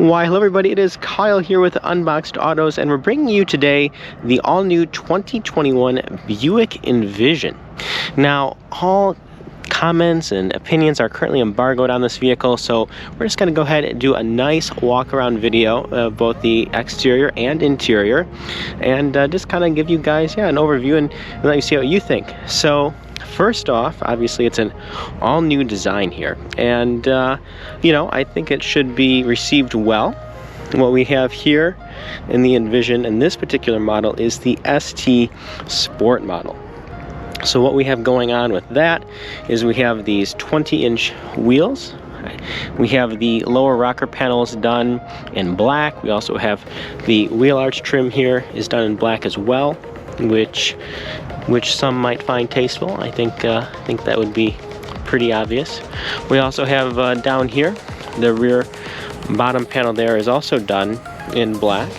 Why, hello everybody, it is Kyle here with Unboxed Autos, and we're bringing you today the all-new 2021 Buick Envision. Now, all comments and opinions are currently embargoed on this vehicle, so we're just going to go ahead and do a nice walk-around video of both the exterior and interior, and just kind of give you guys, an overview and let you see what you think. So, first off, obviously it's an all-new design here, and I think it should be received well. What we have here in the Envision in this particular model is the ST Sport model. So what we have going on with that is we have these 20-inch wheels. We have the lower rocker panels done in black. We also have the wheel arch trim here is done in black as well, which some might find tasteful. I think that would be pretty obvious. We also have down here, the rear bottom panel there is also done in black.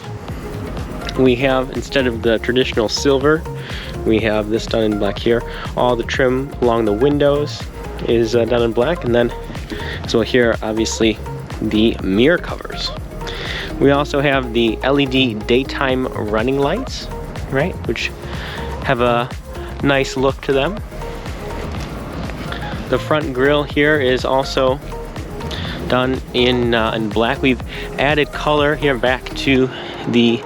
We have, instead of the traditional silver, we have this done in black here. All the trim along the windows is done in black, and then so here obviously the mirror covers. We also have the LED daytime running lights, right, which have a nice look to them. The front grille here is also done in black. We've added color here back to the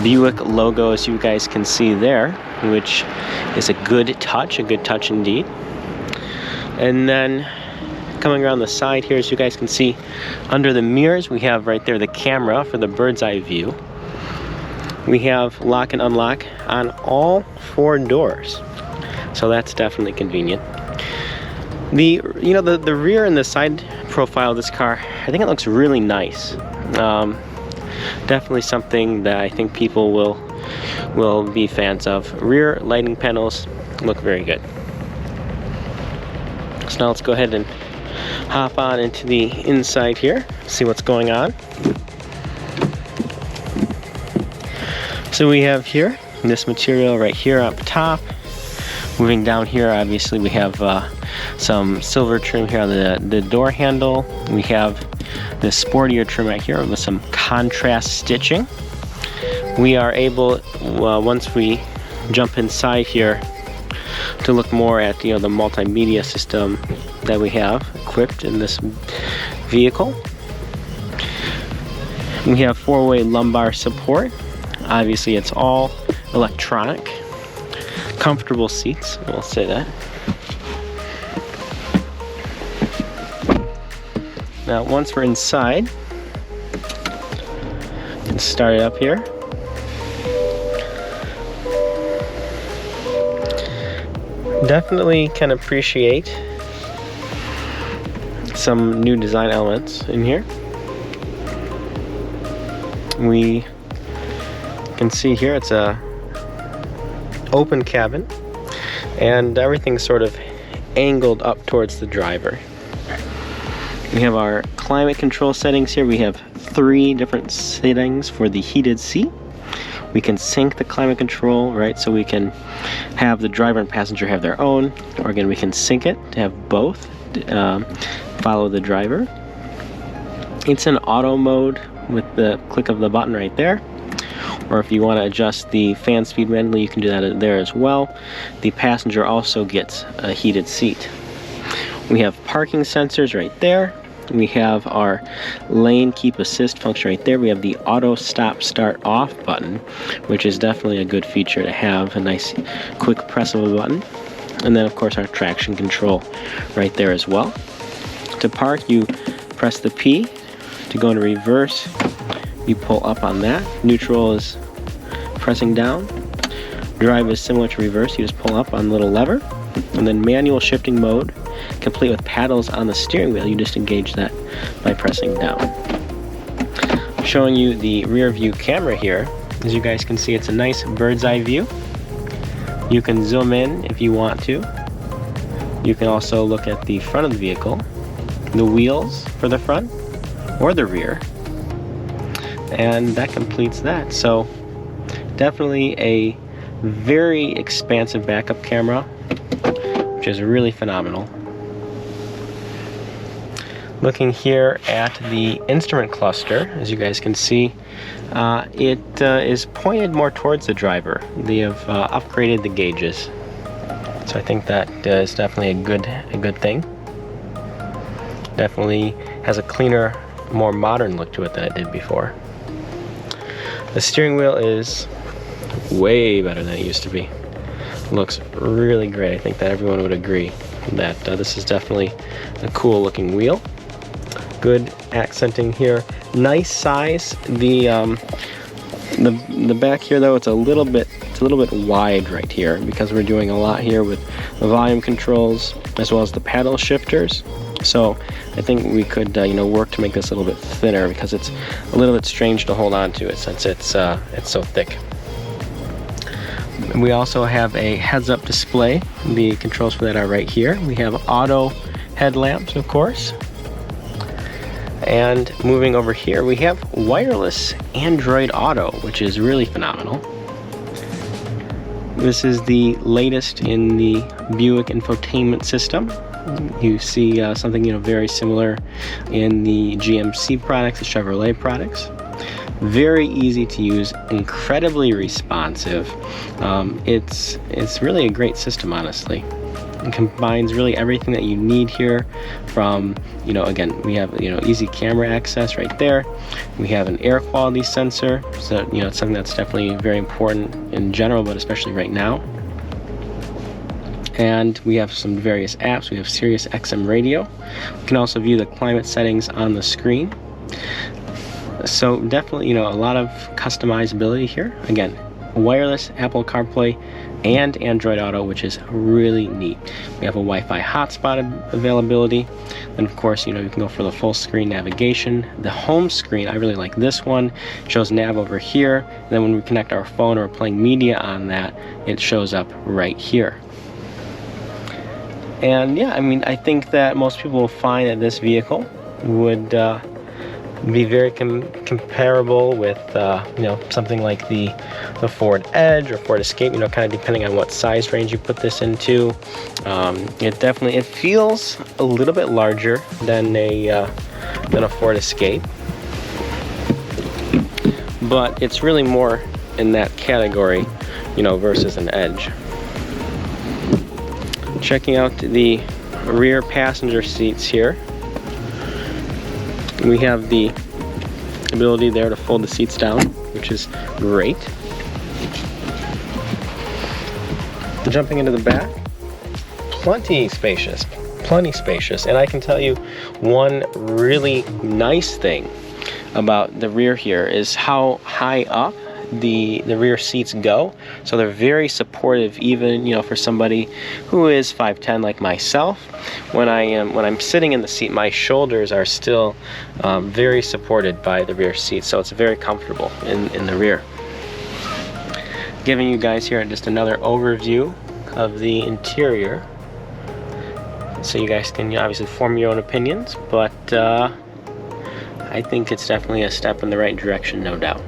Buick logo, as you guys can see there, which is a good touch indeed. And then coming around the side here, as you guys can see, under the mirrors we have right there the camera for the bird's eye view. We have lock and unlock on all four doors, so that's definitely convenient. The rear and the side profile of this car, I think it looks really nice. Definitely something that I think people will be fans of. Rear lighting panels look very good. So now let's go ahead and hop on into the inside here, see what's going on. So we have here this material right here up top. Moving down here, obviously we have some silver trim here on the door handle. We have this sportier trim right here with some contrast stitching. We are able, once we jump inside here, to look more at the multimedia system that we have equipped in this vehicle. We have four-way lumbar support. Obviously it's all electronic. Comfortable seats, we'll say that. Now once we're inside, let's start it up here. Definitely can appreciate some new design elements in here. We can see here it's a open cabin, and everything's sort of angled up towards the driver. We have our climate control settings here. We have 3 different settings for the heated seat. We can sync the climate control, right, so we can have the driver and passenger have their own, or again we can sync it to have both follow the driver. It's in auto mode with the click of the button right there, or if you want to adjust the fan speed manually, you can do that there as well. The passenger also gets a heated seat. We have parking sensors right there. We have our lane keep assist function right there. We have the auto stop start off button, which is definitely a good feature to have, a nice quick press of a button. And then of course our traction control right there as well. To park, you press the P. To go into reverse, you pull up on that. Neutral is pressing down. Drive is similar to reverse, you just pull up on the little lever. And then manual shifting mode, complete with paddles on the steering wheel, you just engage that by pressing down. Showing you the rear view camera here. As you guys can see, it's a nice bird's eye view. You can zoom in if you want to. You can also look at the front of the vehicle, the wheels for the front or the rear, and that completes that. So definitely a very expansive backup camera, which is really phenomenal. Looking here at the instrument cluster, as you guys can see, it is pointed more towards the driver. They have upgraded the gauges, so I think that is definitely a good thing. Definitely has a cleaner, more modern look to it than it did before. The steering wheel is way better than it used to be. Looks really great. I think that everyone would agree that this is definitely a cool looking wheel. Good accenting here. Nice size. The back here though, it's a little bit wide right here because we're doing a lot here with the volume controls as well as the paddle shifters. So I think we could work to make this a little bit thinner because it's a little bit strange to hold on to it since it's so thick. We also have a heads-up display. The controls for that are right here. We have auto headlamps, of course. And moving over here, we have wireless Android Auto, which is really phenomenal. This is the latest in the Buick infotainment system. You see something very similar in the GMC products, the Chevrolet products. Very easy to use, incredibly responsive. It's really a great system, honestly. It combines really everything that you need here from, again, we have, easy camera access right there. We have an air quality sensor, so, it's something that's definitely very important in general, but especially right now. And we have some various apps. We have Sirius XM radio. We can also view the climate settings on the screen. So definitely, a lot of customizability here. Again, wireless Apple CarPlay and Android Auto, which is really neat. We have a Wi-Fi hotspot availability. And of course, you can go for the full screen navigation. The home screen, I really like this one. It shows nav over here. And then when we connect our phone or playing media on that, it shows up right here. And yeah, I think that most people will find that this vehicle would be very comparable with something like the Ford Edge or Ford Escape, kind of depending on what size range you put this into. It feels a little bit larger than a Ford Escape, but it's really more in that category, versus an Edge. Checking out the rear passenger seats here. We have the ability there to fold the seats down, which is great. Jumping into the back, plenty spacious. And I can tell you one really nice thing about the rear here is how high up the rear seats go. So they're very supportive, even for somebody who is 5'10" like myself. When I'm sitting in the seat, my shoulders are still very supported by the rear seat, so it's very comfortable in the rear. Giving you guys here just another overview of the interior, so you guys can obviously form your own opinions, but I think it's definitely a step in the right direction, no doubt.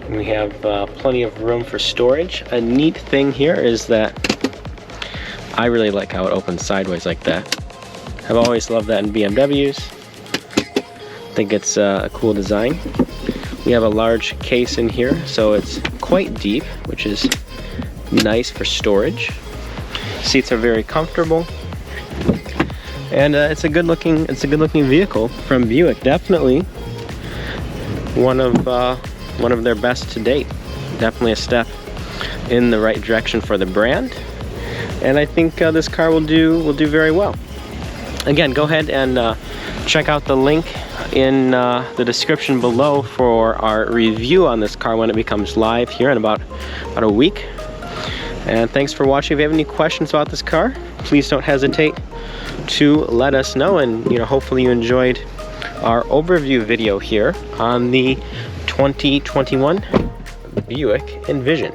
We have plenty of room for storage. A neat thing here is that I really like how it opens sideways like that. I've always loved that in BMWs. I think it's a cool design. We have a large case in here, so it's quite deep, which is nice for storage. Seats are very comfortable, and it's a good looking vehicle from Buick. Definitely one of their best to date. Definitely a step in the right direction for the brand, and I think this car will do very well. Again, go ahead and check out the link in the description below for our review on this car when it becomes live here in about a week. And thanks for watching. If you have any questions about this car, please don't hesitate to let us know, and hopefully you enjoyed our overview video here on the 2021 Buick Envision.